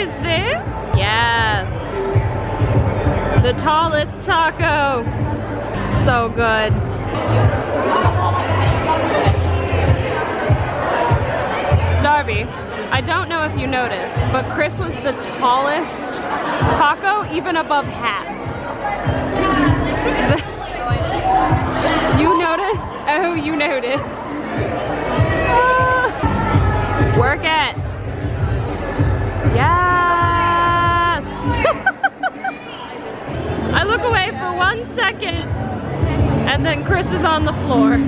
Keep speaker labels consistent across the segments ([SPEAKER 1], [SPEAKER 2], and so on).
[SPEAKER 1] is this? Yes. The tallest taco. So good. Darby, I don't know if you noticed, but Chris was the tallest taco, even above hats. You noticed? Oh, you noticed. Work it. Yes. I look away for 1 second, and then Chris is on the floor.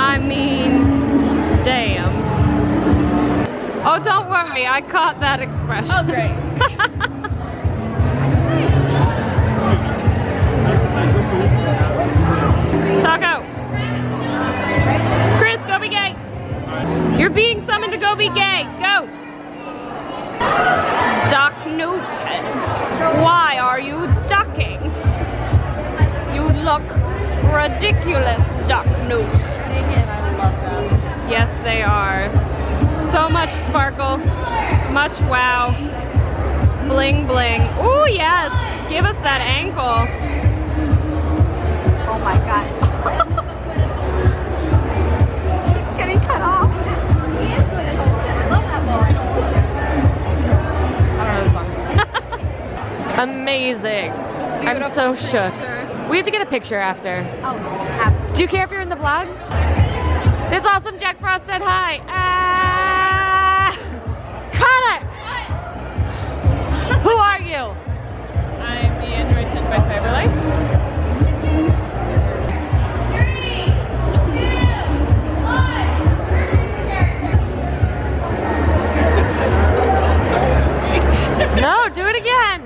[SPEAKER 1] I mean, damn. Oh, don't worry, I caught that expression.
[SPEAKER 2] Oh, great.
[SPEAKER 1] Taco. Chris, go be gay. You're being summoned to go be gay. Go. Duck Newton. Why are you ducking? You look ridiculous, Duck Newt. Yes, they are. So much sparkle, much wow, bling bling. Ooh, yes, give us that ankle.
[SPEAKER 2] Oh my god. It's getting cut off. He is good at holding it. I love that ball. I don't know the song.
[SPEAKER 1] Amazing. I'm so shook. We have to get a picture after.
[SPEAKER 2] Oh, absolutely.
[SPEAKER 1] Do you care if you're in the vlog? This awesome Jack Frost said hi. Cut it! Who are you?
[SPEAKER 3] I'm the Android sent by Cyberlife.
[SPEAKER 2] 3, 2, 1.
[SPEAKER 1] No, do it again.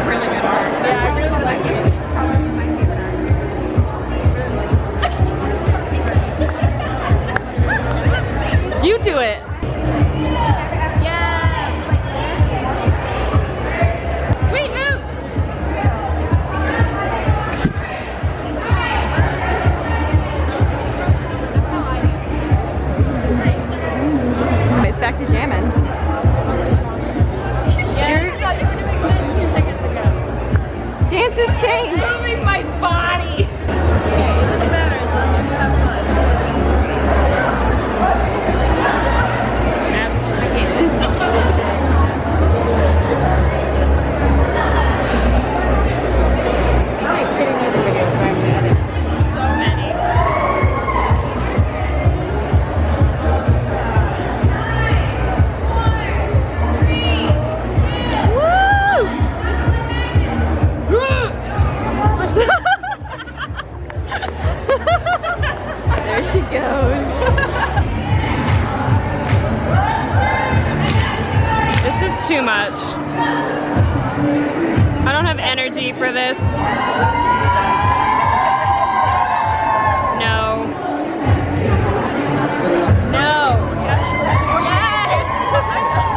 [SPEAKER 3] Really good art. Yeah, I really like it.
[SPEAKER 1] You do it.
[SPEAKER 3] Yeah.
[SPEAKER 1] Sweet move.
[SPEAKER 2] It's back to jamming.
[SPEAKER 3] Yeah. I thought you were doing this 2 seconds ago.
[SPEAKER 2] Dances change.
[SPEAKER 3] Moving my body. Yeah, it doesn't matter as long as you have fun. Absolutely. How many shitty music videos have I made? So many.
[SPEAKER 2] There she goes.
[SPEAKER 1] This is too much. I don't have energy for this. No. No. Yes.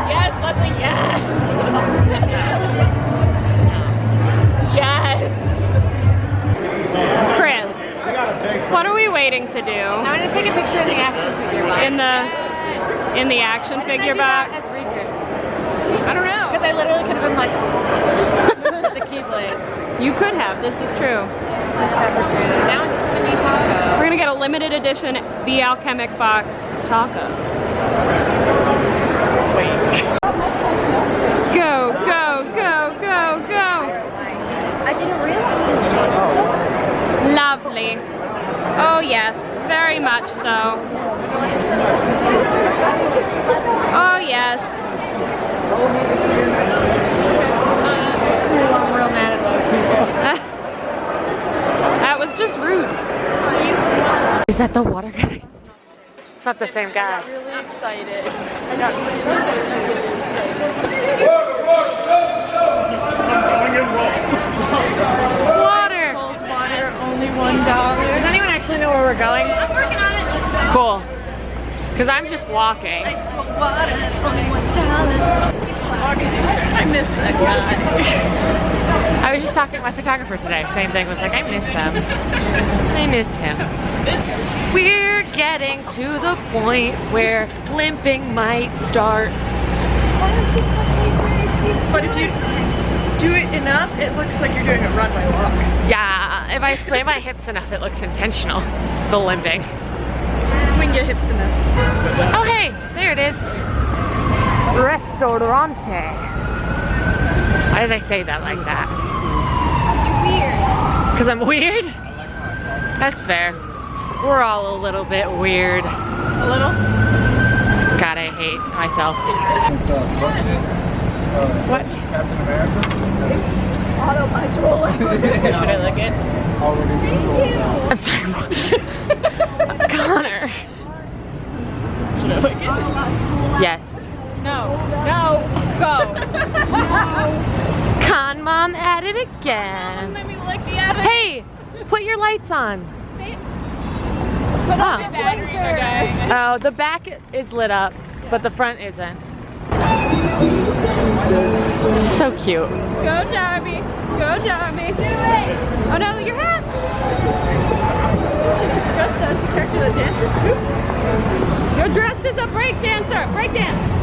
[SPEAKER 1] Yes, Leslie, yes. Yes. Chris, what are we waiting to do?
[SPEAKER 3] I'm gonna take a picture in the action figure box.
[SPEAKER 1] In the action figure box?
[SPEAKER 3] As recruit.
[SPEAKER 1] I don't know.
[SPEAKER 3] Because I literally could have been like the Keyblade.
[SPEAKER 1] You could have, this is true.
[SPEAKER 3] Missed opportunity. Now I'm just gonna be taco.
[SPEAKER 1] We're gonna get a limited edition TheAlchemicFox taco.
[SPEAKER 3] Wait.
[SPEAKER 1] Go, go, go, go, go.
[SPEAKER 2] I didn't realize.
[SPEAKER 1] Lovely. Oh yes, very much so. Oh yes.
[SPEAKER 3] I'm real mad at those people.
[SPEAKER 1] That was just rude. Is that the water guy? It's not the same guy.
[SPEAKER 3] Really excited. I got so excited.
[SPEAKER 1] Water.
[SPEAKER 3] Cold water, only $1. Does anyone actually know where we're going? I'm working on it.
[SPEAKER 1] Cool. Because I'm just walking.
[SPEAKER 3] Ice cold water, it's only $1. I miss that guy. I was just talking to my photographer today. Same thing. Was like, I miss him. I miss him. We're getting to the point where limping might start.
[SPEAKER 2] But if you do it enough, it looks like you're doing a runway walk.
[SPEAKER 3] Yeah, if I sway my hips enough, it looks intentional. The limping.
[SPEAKER 2] Swing your hips enough.
[SPEAKER 3] Oh hey, there it is. Restaurante. Why did I say that like that?
[SPEAKER 2] You're weird.
[SPEAKER 3] Because I'm weird? That's fair. We're all a little bit weird.
[SPEAKER 2] A little?
[SPEAKER 3] God, I hate myself. What?
[SPEAKER 4] Captain America?
[SPEAKER 2] Autobot's rolling.
[SPEAKER 3] Should I lick it?
[SPEAKER 4] Already.
[SPEAKER 3] I'm sorry, what? Connor.
[SPEAKER 2] Should I lick it?
[SPEAKER 3] Yes.
[SPEAKER 2] No. No. Go.
[SPEAKER 3] Con mom at it again.
[SPEAKER 2] Let me lick the evidence.
[SPEAKER 3] Hey, put your lights on.
[SPEAKER 2] But
[SPEAKER 3] Oh.
[SPEAKER 2] the batteries are dying.
[SPEAKER 3] Oh, the back is lit up, but the front isn't. So cute.
[SPEAKER 2] Go, Jeremy. Go, Jeremy. Do it. Oh no, your hat. She dressed as the character that dances too.
[SPEAKER 1] You're dressed as a break dancer. Break dance.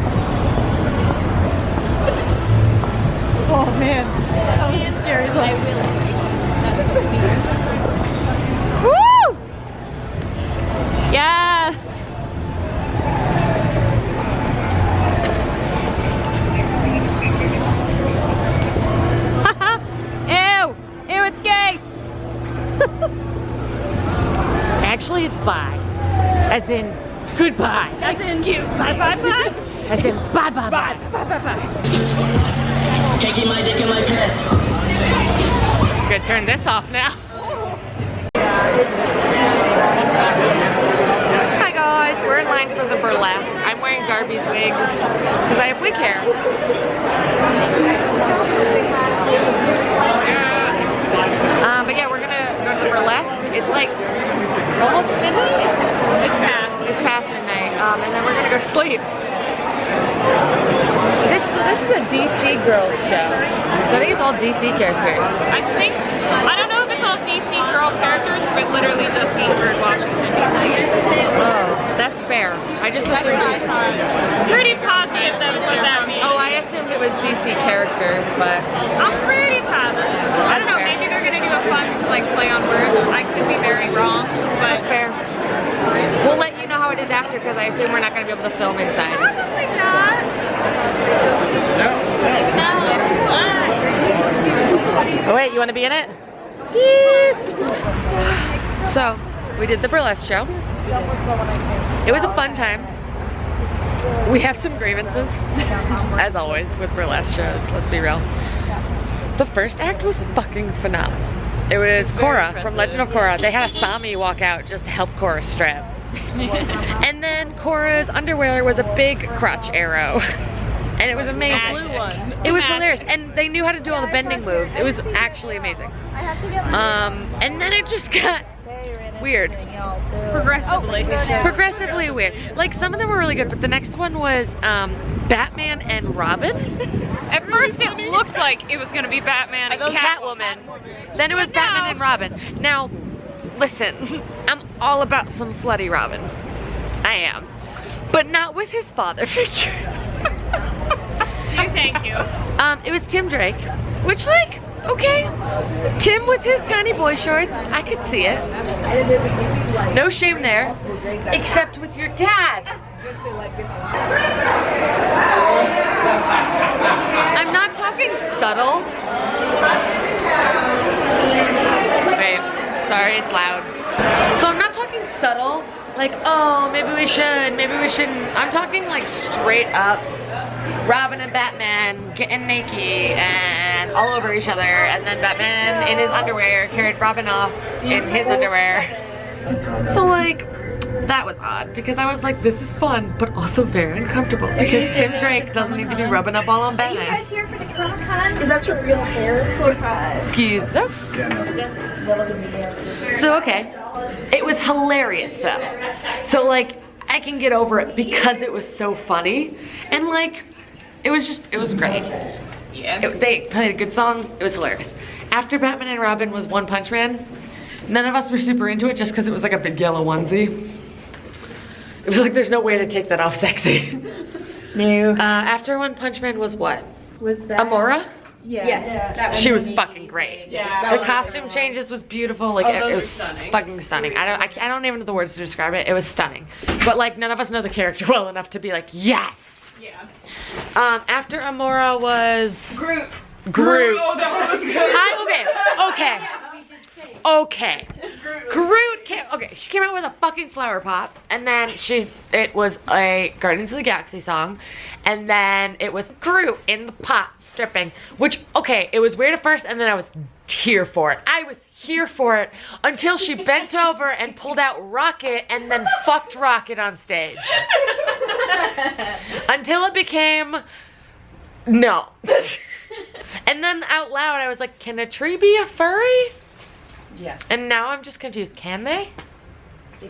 [SPEAKER 2] Oh man, that was a scary look.
[SPEAKER 1] Woo! Yes. Ew. Ew, it's gay.
[SPEAKER 3] Actually, it's bye. As in, goodbye.
[SPEAKER 1] As in, bye bye bye.
[SPEAKER 3] As in, bye bye bye.
[SPEAKER 1] Bye bye bye.
[SPEAKER 5] Can't keep my dick in my pants.
[SPEAKER 3] Gonna turn this off now. Hi guys, we're in line for the burlesque. I'm wearing Darby's wig because I have wig hair. But yeah, we're gonna go to the burlesque. It's like almost midnight. It's past. It's past midnight. And then we're gonna go sleep. This is a DC girls show. So I think it's all DC characters.
[SPEAKER 1] I don't know if it's all DC girl characters, but literally just means Bird Washington.
[SPEAKER 3] Oh, that's fair. I just assumed it was...
[SPEAKER 1] Pretty positive that's what that means.
[SPEAKER 3] Oh, I assumed it was DC characters, but...
[SPEAKER 1] I'm pretty positive. I don't know,
[SPEAKER 3] fair.
[SPEAKER 1] maybe they're gonna do a fun like play on words. I could be very wrong, but
[SPEAKER 3] That's fair. We'll let you know how it is after because I assume we're not going to be able to film inside.
[SPEAKER 1] probably not.
[SPEAKER 3] Oh wait, you want to be in it? Yes! So, we did the burlesque show. It was a fun time. We have some grievances, as always with burlesque shows, let's be real. The first act was fucking phenomenal. It was Korra from Legend of Korra. They had a Sami walk out just to help Korra strap. And then Korra's underwear was a big crotch arrow. And it was amazing. It was hilarious. And they knew how to do all the bending moves. It was actually amazing. And then it just got weird. Progressively weird. Like some of them were really good, but the next one was Batman and Robin.
[SPEAKER 1] At first it looked like it was gonna be Batman and
[SPEAKER 3] Catwoman. Then it was Batman and Robin. Now, listen, I'm all about some slutty Robin. I am. But not with his father figure.
[SPEAKER 1] Thank you.
[SPEAKER 3] It was Tim Drake, which like, okay. Tim with his tiny boy shorts, I could see it. No shame there, except with your dad. I'm not talking subtle. Wait, sorry, it's loud. So I'm not talking subtle, like, oh, maybe we should, maybe we shouldn't. I'm talking like straight up Robin and Batman getting naked and all over each other, and then Batman in his underwear carried Robin off in his underwear. So like, that was odd because I was like, this is fun, but also very uncomfortable because Tim Drake doesn't need to be rubbing up all on Batman.
[SPEAKER 2] Are you guys here for the Comic-Con? Is that your real hair?
[SPEAKER 3] Excuse us. So okay, it was hilarious though. So like, I can get over it because it was so funny, and like, It was great.
[SPEAKER 2] Yeah.
[SPEAKER 3] They played a good song. It was hilarious. After Batman and Robin was One Punch Man. None of us were super into it just because it was like a big yellow onesie. It was like there's no way to take that off sexy.
[SPEAKER 2] No.
[SPEAKER 3] After One Punch Man was what?
[SPEAKER 2] Was that
[SPEAKER 3] Amora?
[SPEAKER 2] Yes.
[SPEAKER 3] She was fucking great.
[SPEAKER 2] Yeah.
[SPEAKER 3] The costume changes was beautiful. Like
[SPEAKER 2] those
[SPEAKER 3] it
[SPEAKER 2] were
[SPEAKER 3] was
[SPEAKER 2] stunning.
[SPEAKER 3] fucking stunning. I don't even know the words to describe it. It was stunning. But like none of us know the character well enough to be like, yes.
[SPEAKER 2] Yeah.
[SPEAKER 3] After Amora was
[SPEAKER 2] Groot.
[SPEAKER 3] Groot.
[SPEAKER 2] Oh, that one was good.
[SPEAKER 3] Okay. Groot came, okay, she came out with a fucking flower pop, and then it was a Guardians of the Galaxy song, and then it was Groot in the pot stripping, which, okay, it was weird at first, and then I was here for it. I was here for it until she bent over and pulled out Rocket and then fucked Rocket on stage. Until it became, no. And then out loud, I was like, can a tree be a furry?
[SPEAKER 2] Yes.
[SPEAKER 3] And now I'm just confused. Can they?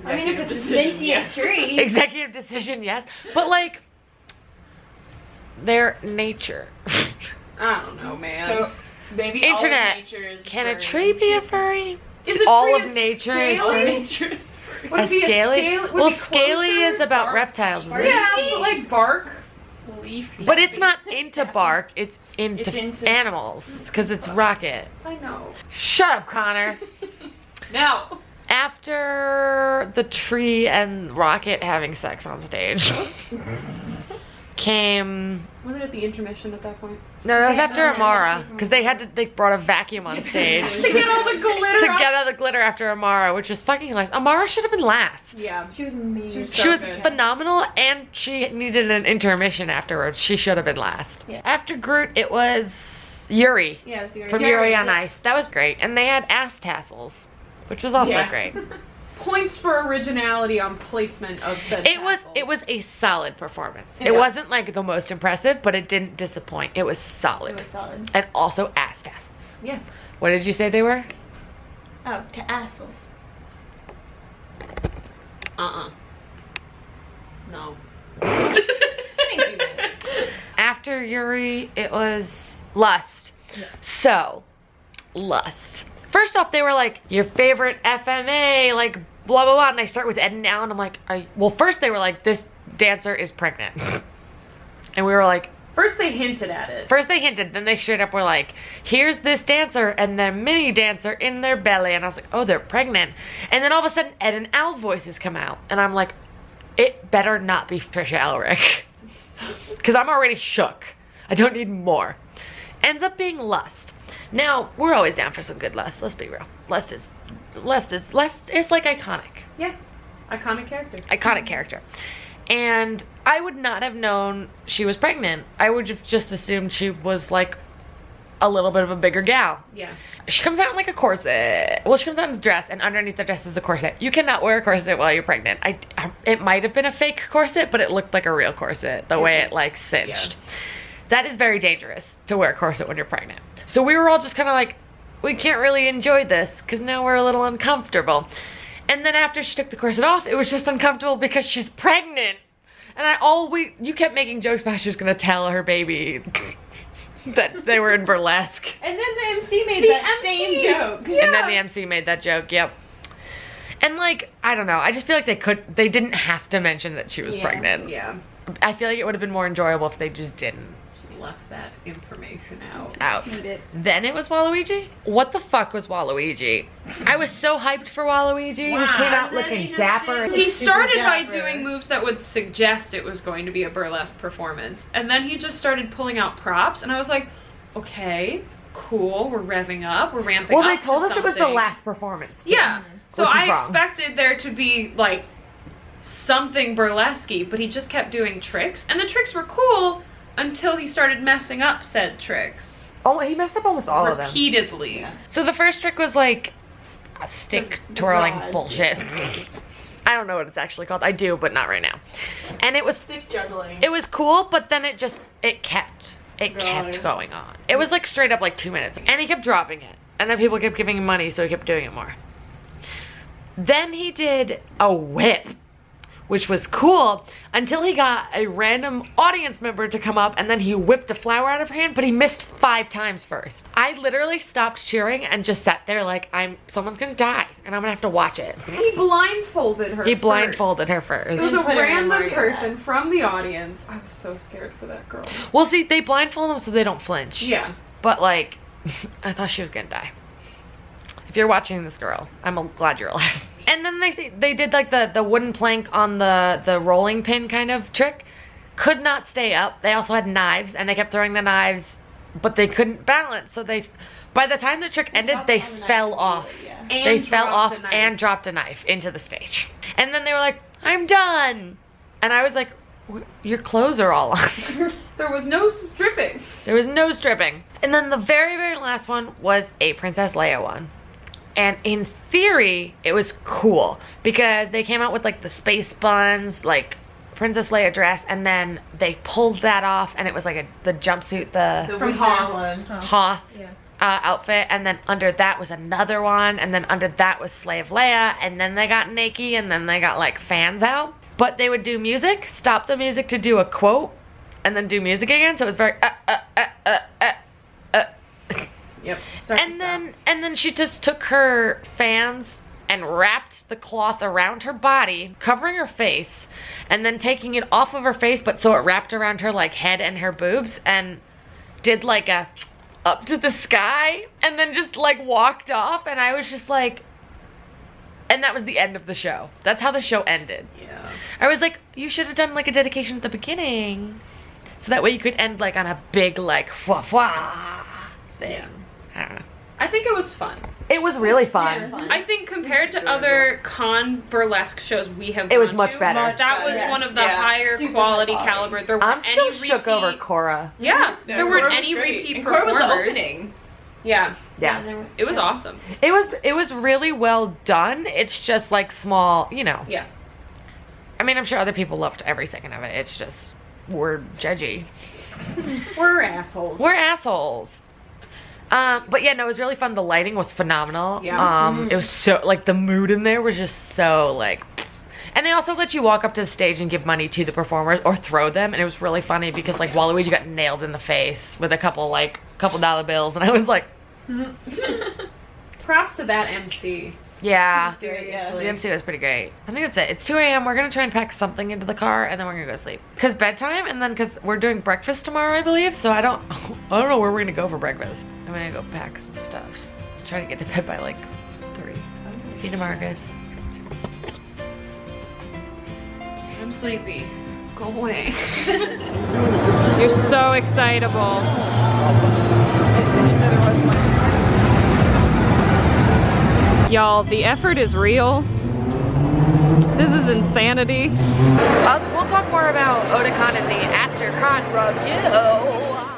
[SPEAKER 2] I mean, if it's a sentient tree.
[SPEAKER 3] Executive decision, yes. But like, their nature.
[SPEAKER 2] I don't know, man. So maybe
[SPEAKER 3] Internet.
[SPEAKER 2] all of nature is
[SPEAKER 3] Can a
[SPEAKER 2] furry.
[SPEAKER 3] tree be a furry?
[SPEAKER 2] Is a
[SPEAKER 3] all
[SPEAKER 2] tree
[SPEAKER 3] of
[SPEAKER 2] a
[SPEAKER 3] nature is
[SPEAKER 2] scaly?
[SPEAKER 3] furry?
[SPEAKER 2] Nature is furry. Would
[SPEAKER 3] A
[SPEAKER 2] it be
[SPEAKER 3] scaly?
[SPEAKER 2] would
[SPEAKER 3] Well,
[SPEAKER 2] it be
[SPEAKER 3] scaly
[SPEAKER 2] closer?
[SPEAKER 3] is about
[SPEAKER 2] Bark?
[SPEAKER 3] reptiles, isn't it?
[SPEAKER 2] Yeah, but like bark, leaf.
[SPEAKER 3] But it's not into bark. It's into animals because it's Rocket.
[SPEAKER 2] I know.
[SPEAKER 3] Shut up, Connor.
[SPEAKER 2] Now.
[SPEAKER 3] After the tree and Rocket having sex on stage came.
[SPEAKER 2] Was it at the intermission at that point?
[SPEAKER 3] No, that was after Amara because they brought a vacuum on stage
[SPEAKER 2] To get all the glitter.
[SPEAKER 3] to get all the glitter after Amara, which was fucking hilarious. Amara should have been last.
[SPEAKER 2] Yeah, she was amazing.
[SPEAKER 3] She was phenomenal, and she needed an intermission afterwards. She should have been last.
[SPEAKER 2] Yeah.
[SPEAKER 3] After Groot, it was Yuri.
[SPEAKER 2] Yeah, it was Yuri.
[SPEAKER 3] From Yuri on Ice. That was great, and they had ass tassels, which was also great.
[SPEAKER 2] Points for originality on placement of said
[SPEAKER 3] It was a solid performance.
[SPEAKER 2] It
[SPEAKER 3] It
[SPEAKER 2] was.
[SPEAKER 3] wasn't like the most impressive, but it didn't disappoint. It was solid.
[SPEAKER 2] It was solid.
[SPEAKER 3] And also ass tassels.
[SPEAKER 2] Yes.
[SPEAKER 3] What did you say they were?
[SPEAKER 6] Oh, to assholes.
[SPEAKER 2] No.
[SPEAKER 3] After Yuri, it was Lust. So, Lust. First off, they were like, your favorite FMA, like, blah, blah, blah. And they start with Ed and Allen. I'm like, well, first they were like, this dancer is pregnant. And we were like,
[SPEAKER 2] First they hinted at it.
[SPEAKER 3] first they hinted, then they straight up were like, here's this dancer and the mini dancer in their belly. And I was like, oh, they're pregnant. And then all of a sudden, Ed and Al's voices come out. And I'm like, it better not be Trisha Elric. Because I'm already shook. I don't need more. Ends up being Lust. Now, we're always down for some good Lust. Let's be real. Lust is like iconic.
[SPEAKER 2] Yeah. Iconic character.
[SPEAKER 3] Iconic character. And I would not have known she was pregnant. I would have just assumed she was like a little bit of a bigger gal.
[SPEAKER 2] Yeah.
[SPEAKER 3] She comes out in like a corset. Well, she comes out in a dress, and underneath the dress is a corset. You cannot wear a corset while you're pregnant. It might have been a fake corset, but it looked like a real corset, the way it like cinched. Yeah. That is very dangerous to wear a corset when you're pregnant. So we were all just kind of like, we can't really enjoy this because now we're a little uncomfortable. And then after she took the corset off, it was just uncomfortable because she's pregnant. And you kept making jokes about she was gonna tell her baby that they were in burlesque.
[SPEAKER 6] And then the MC made that same joke.
[SPEAKER 3] Yeah. And then the MC made that joke, yep. And like, I don't know, I just feel like they didn't have to mention that she was pregnant.
[SPEAKER 2] Yeah.
[SPEAKER 3] I feel like it would have been more enjoyable if they just didn't.
[SPEAKER 2] Left that information out.
[SPEAKER 3] Then it was Waluigi? What the fuck was Waluigi? I was so hyped for Waluigi.
[SPEAKER 2] Wow.
[SPEAKER 3] He came out looking dapper.
[SPEAKER 2] He started by doing moves that would suggest it was going to be a burlesque performance. And then he just started pulling out props. And I was like, okay, cool. We're revving up. We're ramping up.
[SPEAKER 3] Well, they told us
[SPEAKER 2] something.
[SPEAKER 3] it was the last performance. Too.
[SPEAKER 2] Yeah. So
[SPEAKER 3] Which is
[SPEAKER 2] I
[SPEAKER 3] wrong.
[SPEAKER 2] expected there to be like something burlesque-y, but he just kept doing tricks. And the tricks were cool. Until he started messing up said tricks.
[SPEAKER 3] Oh, he messed up almost all of them.
[SPEAKER 2] Repeatedly. Yeah.
[SPEAKER 3] So the first trick was like a stick twirling
[SPEAKER 6] rods.
[SPEAKER 3] bullshit. I don't know what it's actually called. I do, but not right now. And it was
[SPEAKER 6] Stick juggling.
[SPEAKER 3] it was cool, but then it kept going on. It was like straight up like 2 minutes. And he kept dropping it. And then people kept giving him money, so he kept doing it more. Then he did a whip, which was cool, until he got a random audience member to come up and then he whipped a flower out of her hand, but he missed 5 times first. I literally stopped cheering and just sat there like, someone's gonna die and I'm gonna have to watch it.
[SPEAKER 2] He blindfolded her.
[SPEAKER 3] He blindfolded her first.
[SPEAKER 2] It was a
[SPEAKER 6] Put her in
[SPEAKER 2] random
[SPEAKER 6] Mario
[SPEAKER 2] person from the audience. I was so scared for that girl.
[SPEAKER 3] Well, see, they blindfold them so they don't flinch.
[SPEAKER 2] Yeah.
[SPEAKER 3] But like, I thought she was gonna die. If you're watching this, girl, I'm glad you're alive. And then they did like the wooden plank on the rolling pin kind of trick. Could not stay up. They also had knives and they kept throwing the knives, but they couldn't balance. So by the time the trick ended, they fell off. They fell off and dropped a knife into the stage. And then they were like, I'm done. And I was like, your clothes are all on.
[SPEAKER 2] There was no stripping.
[SPEAKER 3] There was no stripping. And then the very, very last one was a Princess Leia one. And in theory, it was cool because they came out with like the space buns, like Princess Leia dress, and then they pulled that off and it was like the jumpsuit, the
[SPEAKER 6] From Holland.
[SPEAKER 3] Hoth outfit, and then under that was another one, and then under that was Slave Leia, and then they got naked, and then they got like fans out. But they would do music, stop the music to do a quote, and then do music again, so it was very
[SPEAKER 2] Yep.
[SPEAKER 3] and then she just took her fans and wrapped the cloth around her body, covering her face, and then taking it off of her face, but so it wrapped around her like head and her boobs, and did like a up to the sky, and then just like walked off. And I was just like, and that was the end of the show. That's how the show ended.
[SPEAKER 2] Yeah.
[SPEAKER 3] I was like, you should have done like a dedication at the beginning, so that way you could end like on a big like fwa thing.
[SPEAKER 2] Yeah.
[SPEAKER 3] I don't know.
[SPEAKER 2] I think it was fun.
[SPEAKER 3] It was really fun.
[SPEAKER 2] I think compared to other con burlesque shows we have
[SPEAKER 3] It was
[SPEAKER 2] gone
[SPEAKER 3] much
[SPEAKER 2] to,
[SPEAKER 3] better.
[SPEAKER 2] That was one of the higher
[SPEAKER 6] Super
[SPEAKER 2] quality
[SPEAKER 6] high
[SPEAKER 2] caliber. There
[SPEAKER 3] I'm
[SPEAKER 2] weren't
[SPEAKER 3] still
[SPEAKER 2] any
[SPEAKER 3] shook over
[SPEAKER 2] repeat.
[SPEAKER 3] Cora.
[SPEAKER 2] Yeah,
[SPEAKER 6] No,
[SPEAKER 2] there weren't
[SPEAKER 6] Cora was
[SPEAKER 2] any
[SPEAKER 6] great.
[SPEAKER 2] repeat
[SPEAKER 6] And Cora was
[SPEAKER 2] performers.
[SPEAKER 6] the opening.
[SPEAKER 2] Yeah,
[SPEAKER 3] Yeah.
[SPEAKER 2] it was awesome.
[SPEAKER 3] It was really well done. It's just like small, you know.
[SPEAKER 2] Yeah.
[SPEAKER 3] I mean, I'm sure other people loved every second of it. It's just, we're judgy.
[SPEAKER 2] We're assholes.
[SPEAKER 3] We're assholes. But yeah, no, it was really fun. The lighting was phenomenal.
[SPEAKER 2] Yeah.
[SPEAKER 3] It was so, like, the mood in there was just so, like, and they also let you walk up to the stage and give money to the performers or throw them, and it was really funny because, like, Waluigi got nailed in the face with a couple dollar bills, and I was like,
[SPEAKER 2] Props to that MC.
[SPEAKER 3] yeah.
[SPEAKER 2] Seriously.
[SPEAKER 3] The MC was pretty great. I think that's it. It's 2 a.m. We're going to try and pack something into the car, and then we're going to go sleep. Because bedtime, and then because we're doing breakfast tomorrow, I believe. So I don't know where we're going to go for breakfast. I'm going to go pack some stuff. Try to get to bed by like 3. See you tomorrow, guys.
[SPEAKER 2] I'm sleepy. Go away.
[SPEAKER 1] You're so excitable. Y'all, the effort is real. This is insanity.
[SPEAKER 3] We'll talk more about Otakon in the after con review.